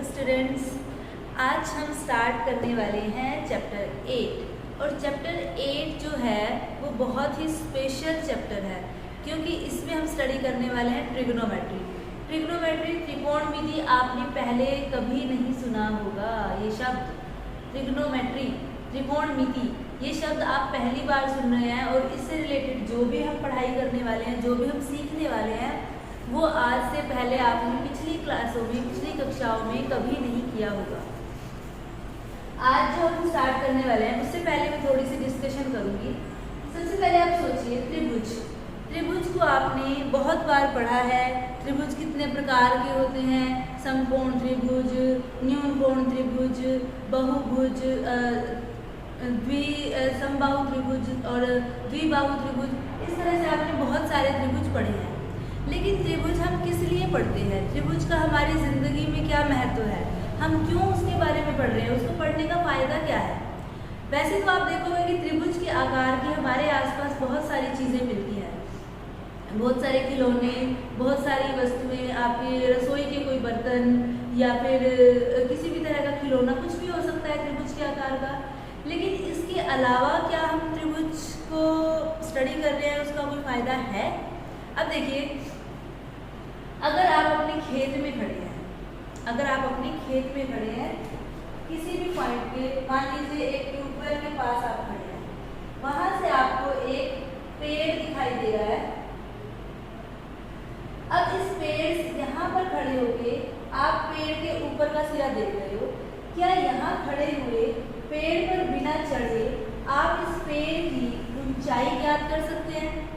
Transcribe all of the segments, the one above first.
Hello students, आज हम start करने वाले हैं चैप्टर 8 और चैप्टर 8 जो है वो बहुत ही स्पेशल चैप्टर है क्योंकि इसमें हम स्टडी करने वाले हैं ट्रिग्नोमेट्री। ट्रिग्नोमेट्री त्रिकोणमिति आपने पहले कभी नहीं सुना होगा। ये शब्द ट्रिग्नोमेट्री त्रिकोणमिति ये शब्द आप पहली बार सुन रहे हैं और इससे रिलेटेड जो भी हम पढ़ाई करने वाले हैं, जो भी हम सीखने वाले हैं, वो आज से पहले आपने पिछली क्लासों में, पिछली कक्षाओं में कभी नहीं किया होगा। आज जो हम स्टार्ट करने वाले हैं उससे पहले मैं थोड़ी सी डिस्कशन करूंगी। सबसे पहले आप सोचिए त्रिभुज। त्रिभुज को आपने बहुत बार पढ़ा है। त्रिभुज कितने प्रकार के होते हैं? समकोण त्रिभुज, न्यूनकोण त्रिभुज, बहुभुज, समबाहु त्रिभुज और द्विबाहु त्रिभुज। इस तरह से आपने बहुत सारे त्रिभुज पढ़े हैं। लेकिन त्रिभुज हम किस लिए पढ़ते हैं? त्रिभुज का हमारी ज़िंदगी में क्या महत्व है? हम क्यों उसके बारे में पढ़ रहे हैं? उसको पढ़ने का फ़ायदा क्या है? वैसे तो आप देखोगे कि त्रिभुज के आकार की हमारे आसपास बहुत सारी चीज़ें मिलती हैं। बहुत सारे खिलौने, बहुत सारी वस्तुएं, आपके रसोई के कोई बर्तन या फिर किसी भी तरह का खिलौना, कुछ भी हो सकता है त्रिभुज के आकार का। लेकिन इसके अलावा क्या हम त्रिभुज को स्टडी कर रहे हैं, उसका कोई फ़ायदा है? अब देखिए, अगर आप अपने खेत में खड़े हैं, किसी भी पॉइंट पे, मान लीजिए एक ट्यूबवेल के पास आप खड़े हैं, वहां से आपको एक पेड़ दिखाई दे रहा है। अब इस पेड़ यहाँ पर खड़े होके आप पेड़ के ऊपर का सिरा देख रहे हो। क्या यहाँ खड़े हुए पेड़ पर बिना चढ़े आप इस पेड़ की ऊंचाई ज्ञात कर सकते हैं?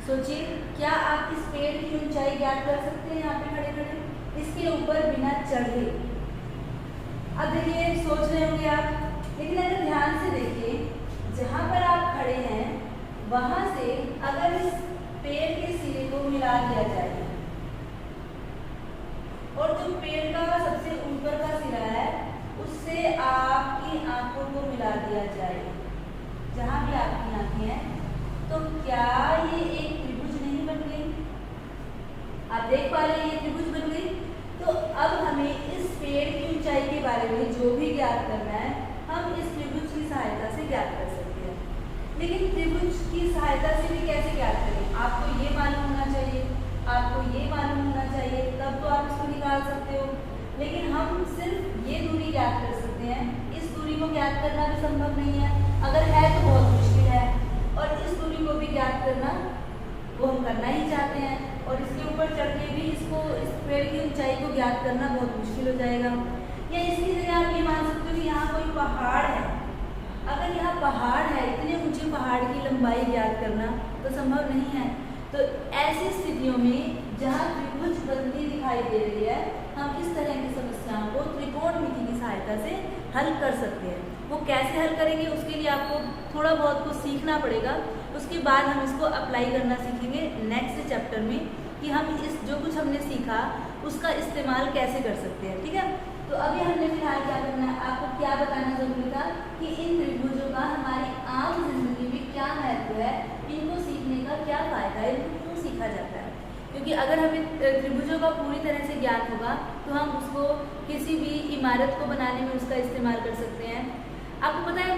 सोचिए, क्या आप इस पेड़ की ऊंचाई ज्ञात कर सकते हैं यहाँ पे खड़े खड़े, इसके ऊपर बिना चढ़े? अब देखिए, सोच रहे होंगे आप, लेकिन अगर ध्यान से देखिए, जहाँ पर आप खड़े हैं वहां से अगर इस पेड़ के सिरे को मिला दिया जाए और जो पेड़ का सबसे ऊपर का सिरा है उससे आपकी आंखों को मिला दिया जाए, जहाँ भी आपकी आंखें हैं, तो क्या ये एक त्रिभुज नहीं बन गई? आप देख पा रहे हैं ये त्रिभुज बन गई। तो अब हमें इस पेड़ की ऊंचाई के बारे में जो भी ज्ञात करना है, हम इस त्रिभुज की सहायता से ज्ञात कर सकते हैं। लेकिन त्रिभुज की सहायता से भी कैसे ज्ञात करें? आपको ये मालूम होना चाहिए, तब तो आप इसको निकाल सकते हो। लेकिन हम सिर्फ ये दूरी ज्ञात कर सकते हैं, इस दूरी को ज्ञात करना भी संभव नहीं है। अगर है तो बहुत मुश्किल है, और इस दूरी को भी ज्ञात करना वो हम करना ही चाहते हैं, और इसके ऊपर चढ़ के भी इस पेड़ की ऊंचाई को ज्ञात करना बहुत मुश्किल हो जाएगा। या इसकी जगह आप ये मान सकते हो कि यहाँ कोई पहाड़ है। अगर यहाँ पहाड़ है, इतने ऊंचे पहाड़ की लंबाई ज्ञात करना तो संभव नहीं है। तो ऐसी स्थितियों में जहाँ त्रिभुज बनती दिखाई दे रही है, हम इस तरह की समस्याओं को त्रिकोणमिति की सहायता से हल कर सकते हैं। वो कैसे हल करेंगे, उसके लिए आपको थोड़ा बहुत कुछ सीखना पड़ेगा। उसके बाद हम इसको अप्लाई करना सीखेंगे नेक्स्ट चैप्टर में, कि हम इस जो कुछ हमने सीखा उसका इस्तेमाल कैसे कर सकते हैं। ठीक है, तो अभी हमने फिलहाल क्या करना है, आपको क्या बताना जरूरी था कि इन त्रिभुजों का हमारी आम जिंदगी में क्या महत्व है, इनको सीखने का क्या फायदा है, इनको क्यों सीखा जाता है। क्योंकि अगर हमें त्रिभुजों का पूरी तरह से ज्ञान होगा तो हम उसको किसी भी इमारत को बनाने में उसका इस्तेमाल कर सकते हैं। आपको पता है,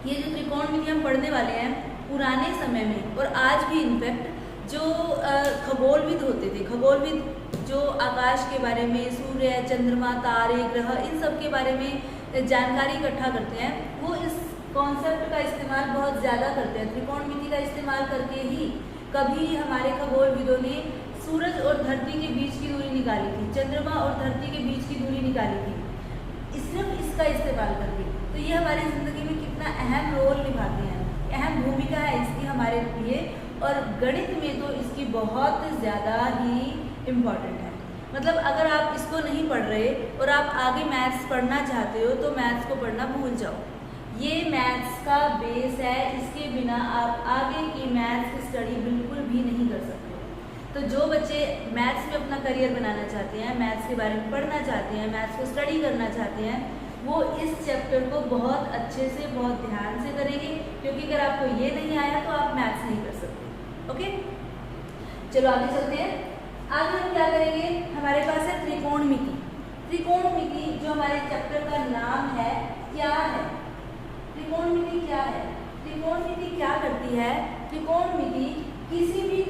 ये जो त्रिकोणमिति हम पढ़ने वाले हैं, पुराने समय में और आज भी इनफैक्ट जो खगोलविद होते थे, खगोलविद जो आकाश के बारे में, सूर्य, चंद्रमा, तारे, ग्रह, इन सब के बारे में जानकारी इकट्ठा करते हैं, वो इस कॉन्सेप्ट का इस्तेमाल बहुत ज़्यादा करते हैं। त्रिकोणमिति का इस्तेमाल करके ही कभी हमारे खगोलविदों ने सूरज और धरती के बीच की दूरी निकाली थी, चंद्रमा और धरती के बीच की दूरी निकाली थी, सिर्फ इसका इस्तेमाल करके। तो ये हमारी ज़िंदगी में कितना अहम रोल निभाते हैं, अहम भूमिका है इसकी हमारे लिए, और गणित में तो इसकी बहुत ज़्यादा ही इम्पॉर्टेंट है। मतलब अगर आप इसको नहीं पढ़ रहे और आप आगे मैथ्स पढ़ना चाहते हो तो मैथ्स को पढ़ना भूल जाओ। ये मैथ्स का बेस है, इसके बिना आप आगे की मैथ्स की स्टडी बिल्कुल भी नहीं कर सकते। तो जो बच्चे मैथ्स में अपना करियर बनाना चाहते हैं, मैथ्स के बारे में पढ़ना चाहते हैं, मैथ्स को स्टडी करना चाहते हैं, वो इस चैप्टर को बहुत अच्छे से, बहुत ध्यान से करेंगे, क्योंकि अगर आपको ये नहीं आया तो आप मैथ्स नहीं कर सकते। ओके, चलो आगे चलते हैं। आगे हम क्या करेंगे, हमारे पास है त्रिकोणमिति। त्रिकोणमिति जो हमारे चैप्टर का नाम है क्या है? त्रिकोणमिति क्या है? त्रिकोणमिति क्या करती है? त्रिकोणमिति किसी भी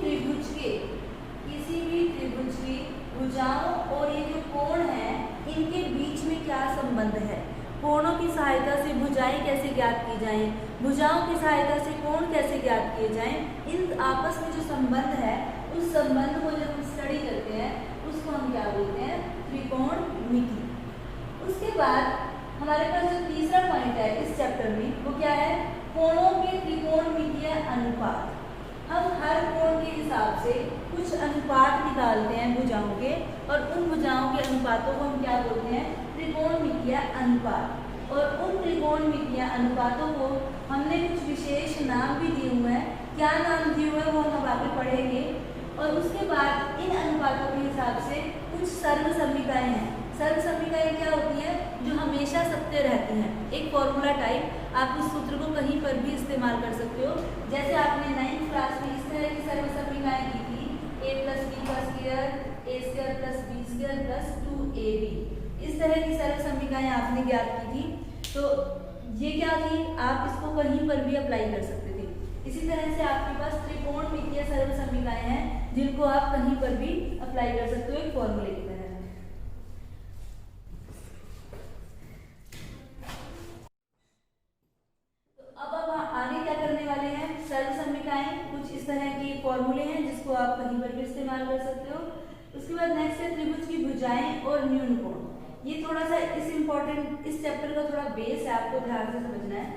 त्रिभुज की भुजाओं और ये जो कोण है इनके बीच में क्या संबंध है, कोणों की सहायता से भुजाएं कैसे ज्ञात की जाएं, भुजाओं की सहायता से कोण कैसे ज्ञात किए जाएं, इन आपस में जो संबंध है उस संबंध को जब हम स्टडी करते हैं उसको हम क्या बोलते हैं? त्रिकोणमिति। उसके बाद हमारे पास जो तीसरा पॉइंट है इस चैप्टर में वो क्या है? कोणों के त्रिकोणमितीय अनुपात। हम हर कोण के हिसाब से कुछ अनुपात निकालते हैं भुजाओं के, और उन भुजाओं के अनुपातों को हम क्या बोलते हैं? त्रिकोणमितीय अनुपात। और उन त्रिकोणमितीय अनुपातों को हमने कुछ विशेष नाम भी दिए हुए हैं। क्या नाम दिए हुए हैं वो हम आगे पढ़ेंगे। और उसके बाद इन अनुपातों के हिसाब से कुछ सर्वसमीकाएं हैं। सर्वसमीकाएं क्या होती हैं? जो हमेशा सत्य रहती हैं। एक फॉर्मूला टाइप, आप उस सूत्र को कहीं पर भी इस्तेमाल कर सकते हो। जैसे आपने 9th क्लास में इस तरह की सर्वसमीकाएं की थी, a + b का स्क्वायर a² + b² + 2ab। इस तरह की सर्वसमीकाएं आपने ज्ञात की थी। तो ये क्या थी? आप इसको कहीं पर भी अप्लाई कर सकते थे। इसी तरह से आपके पास त्रिकोणमितीय सर्वसमीकाएं हैं जिनको आप कहीं पर भी अप्लाई कर सकते हो एक फॉर्मूले की तरह। कुछ इस तरह के फॉर्मूले हैं जिसको आप कहीं पर भी इस्तेमाल कर सकते हो। उसके बाद नेक्स्ट है त्रिभुज की भुजाएं और न्यून कोण। ये थोड़ा सा इस चैप्टर का थोड़ा बेस है, आपको ध्यान से समझना है।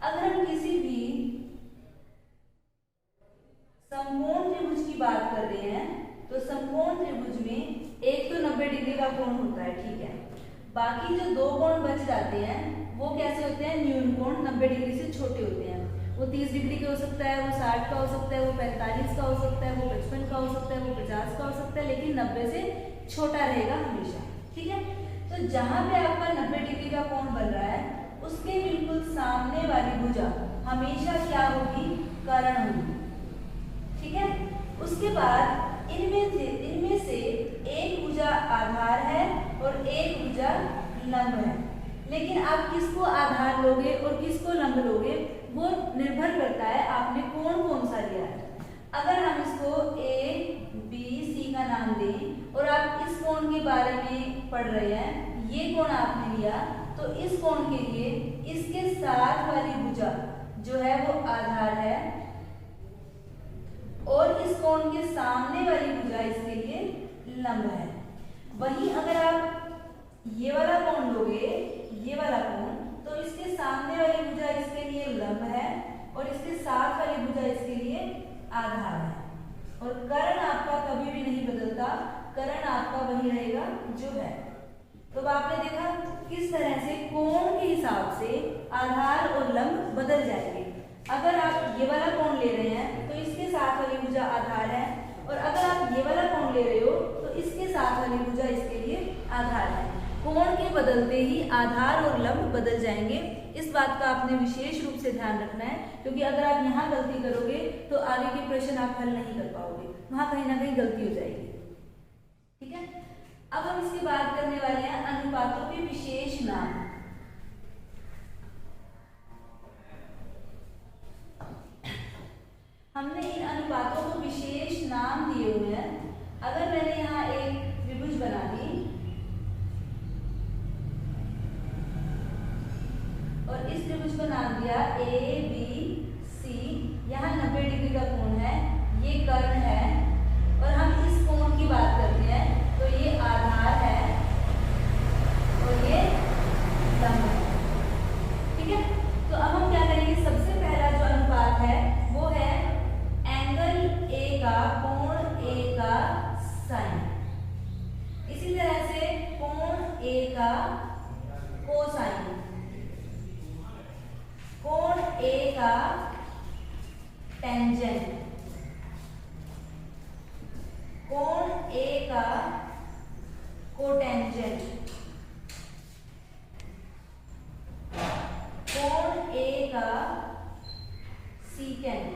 अगर हम किसी भी समकोण त्रिभुज की बात कर रहे हैं तो समकोण त्रिभुज में एक तो 90 डिग्री का कोण होता है, ठीक है। बाकी जो दो कोण बच जाते हैं वो कैसे होते हैं? न्यून कोण, 90 डिग्री से छोटे होते हैं। वो 30 डिग्री का हो सकता है, वो 60 का हो सकता है, वो 45 का हो सकता है, वो 55 का हो सकता है, वो 50 का हो सकता है, लेकिन 90 से छोटा रहेगा हमेशा, ठीक है। तो जहां पे आपका 90 डिग्री का कोण बन रहा है उसके बिल्कुल सामने वाली भुजा हमेशा क्या होगी? कर्ण होगी, ठीक है। उसके बाद इनमें से एक भुजा आधार है और एक भुजा लंब है। लेकिन आप किसको आधार लोगे और किसको लंब लोगे वो निर्भर करता है आपने कोण कौन सा लिया है। अगर हम इसको A, B, C का नाम दें और आप इस कोण के बारे में पढ़ रहे हैं, ये कोण आपने लिया, तो इस कोण के लिए इसके साथ वाली भुजा जो है वो आधार है और इस कोण के सामने वाली भुजा इसके लिए लंब है। वहीं अगर आप ये वाला कोण लोगे, ये वाला कोण, तो इसके सामने वाली भुजा इसके लिए लंब है और इसके साथ वाली भुजा इसके लिए आधार है। और कर्ण आपका कभी भी नहीं बदलता, कर्ण आपका वही रहेगा जो है। तो आपने देखा किस तरह से कोण के हिसाब से आधार और लंब बदल जाएंगे। अगर आप ये वाला कोण ले रहे हैं तो इसके साथ वाली भुजा आधार है, और अगर आप ये वाला कोण ले रहे हो तो इसके साथ वाली भुजा इसके लिए आधार है। कोण के बदलते ही आधार और लंब बदल जाएंगे। इस बात का आपने विशेष रूप से ध्यान रखना है, क्योंकि अगर आप यहाँ गलती करोगे तो आगे के प्रश्न आप हल नहीं कर पाओगे, वहां कहीं ना कहीं गलती हो जाएगी, ठीक है। अब हम इसकी बात करने वाले हैं अनुपातों के विशेष नाम। हमने इन अनुपातों को विशेष नाम दिए हुए हैं। अगर मैंने यहाँ एक त्रिभुज बना दी और इस त्रिभुज को नाम दिया ABC, यहाँ 90 डिग्री का कोण है, ये कर्ण है, और हम इस कोण की बात करते हैं तो ये आधार है और ये लंब है, ठीक है। तो अब हम क्या करेंगे? सबसे पहला जो अनुपात है वो है एंगल A का, कोण A का साइन। इसी तरह से कोण A का कोसाइन, कोण A का टेंजेंट, कोण A का कोटेंजेंट, कोण A का सीकेंट।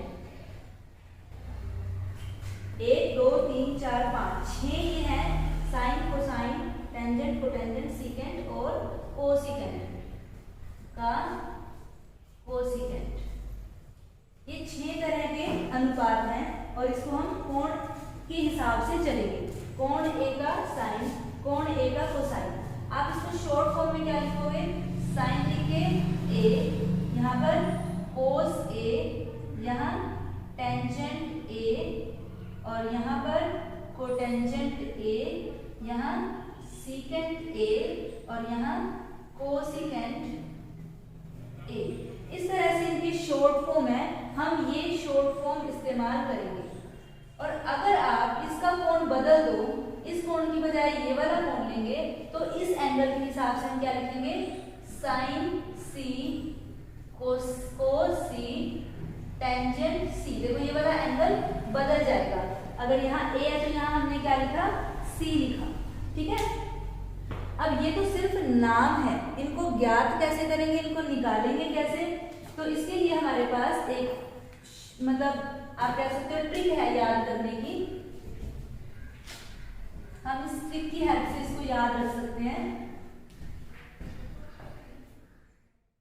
1 2 3 4 5 6 ये हैं sine, cosine, tangent tangent, cotangent, secant और कोसिकेंट का कोसिकेंट। ये 6 तरह के अनुपात हैं और इसको हम कोण के हिसाब से चलेंगे। कोण ए का साइन, कोण ए का कोसाइन। आप इसको शॉर्ट फॉर्म में क्या लिखोगे? साइन लिख के ए, यहाँ पर कोस ए, यहाँ टेंजेंट ए और यहाँ पर कोटेंजेंट ए, यहाँ सीकेंट ए और यहाँ कोसिकेंट ए। इस तरह से इनकी शॉर्ट फॉर्म है, हम ये शॉर्ट फॉर्म इस्तेमाल करेंगे। और अगर आप इसका कोण बदल दो, इस कोण की बजाय ये वाला कोण लेंगे तो इस एंगल के हिसाब से हम क्या लिखेंगे? साइन सी कोस सी टेंजेंट सी। देखो ये वाला एंगल बदल जाएगा। अगर यहाँ ए है तो यहाँ हमने क्या लिखा? सी लिखा। ठीक है, अब ये तो सिर्फ नाम है, इनको ज्ञात कैसे करेंगे, इनको निकालेंगे कैसे? तो इसके लिए हमारे पास एक मतलब आप कह सकते हो ट्रिक है याद करने की। हम इस ट्रिक की हेल्प से इसको याद रख सकते हैं।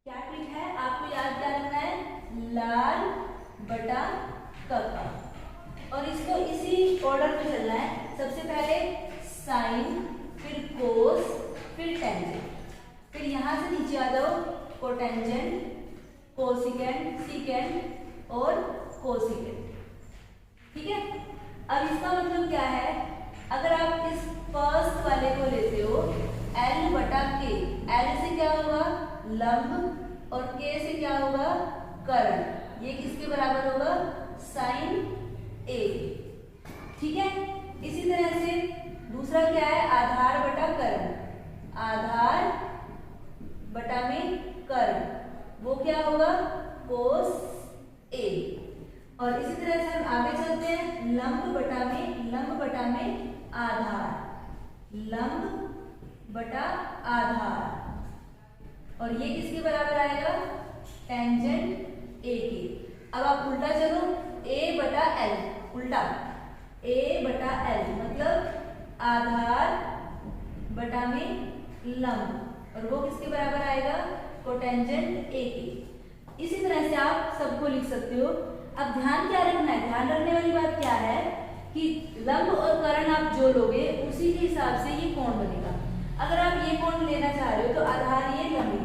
क्या ट्रिक है? आपको याद क्या रखना है? लाल बटा कप्पा। और इसको इसी ऑर्डर में चलना है। सबसे पहले साइन, फिर कोस, फिर टेंजेंट, फिर यहां से नीचे आ जाओ कोटेंजेंट, कोसिकेंट, सीकेंट और कोसिकेंट। ठीक है, अब इसका मतलब क्या है? अगर आप इस फर्स्ट वाले को लेते हो L बटा K, L से क्या होगा? लंब और K से क्या होगा? कर्ण। ये किसके बराबर होगा? Sine A। ठीक है, इसी तरह से दूसरा क्या है? आधार बटा कर्ण, आधार बटा में कर्ण, वो क्या होगा? कोस A। और इसी तरह से हम आगे चलते हैं, लंब बटा में आधार, लंब बटा आधार, और ये किसके बराबर आएगा? टेंजेंट ए के। अब आप उल्टा चलो, ए बटा एल, उल्टा ए बटा एल मतलब आधार बटा में लंब, और वो किसके बराबर आएगा? कोटेंजेंट ए के। इसी तरह से आप सबको लिख सकते हो। अब ध्यान क्या रखना है? ध्यान रखने वाली बात क्या है कि लंब और कर्ण आप जो लोगे उसी के हिसाब से ये कोण बनेगा। अगर आप ये कोण लेना चाह रहे हो तो आधार ये, लंब ये,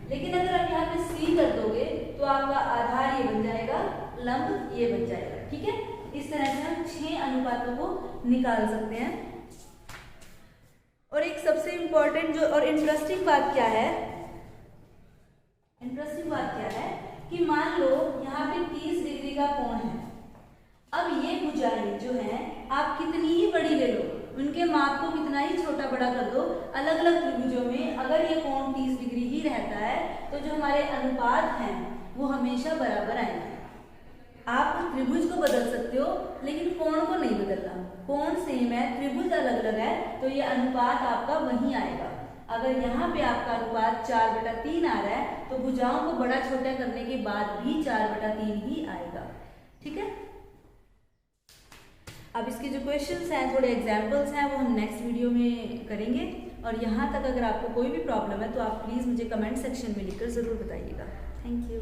लेकिन अगर आप यहाँ पे सी कर दोगे तो आपका आधार ये बन जाएगा, लंब ये बन जाएगा। ठीक है, इस तरह से हम 6 अनुपातों को निकाल सकते हैं। और एक सबसे इंपॉर्टेंट जो और इंटरेस्टिंग बात क्या है, कि मान लो यहाँ पे 30 डिग्री का कोण है। अब ये भुजाएं जो हैं आप कितनी ही बड़ी ले लो, उनके माप को कितना ही छोटा बड़ा कर दो, अलग अलग त्रिभुजों में अगर ये कोण 30 डिग्री ही रहता है तो जो हमारे अनुपात हैं वो हमेशा बराबर आएंगे। आप त्रिभुज को बदल सकते हो लेकिन कोण को नहीं बदलना। कोण सेम है, त्रिभुज अलग अलग है, तो ये अनुपात आपका वही आएगा। अगर यहाँ पे आपका अनुपात 4/3 आ रहा है तो भुजाओं को बड़ा छोटा करने के बाद भी 4/3 ही आएगा। ठीक है, अब इसके जो क्वेश्चंस हैं, थोड़े एग्जाम्पल्स हैं, वो हम नेक्स्ट वीडियो में करेंगे। और यहाँ तक अगर आपको कोई भी प्रॉब्लम है तो आप प्लीज़ मुझे कमेंट सेक्शन में लिखकर ज़रूर बताइएगा। Thank you.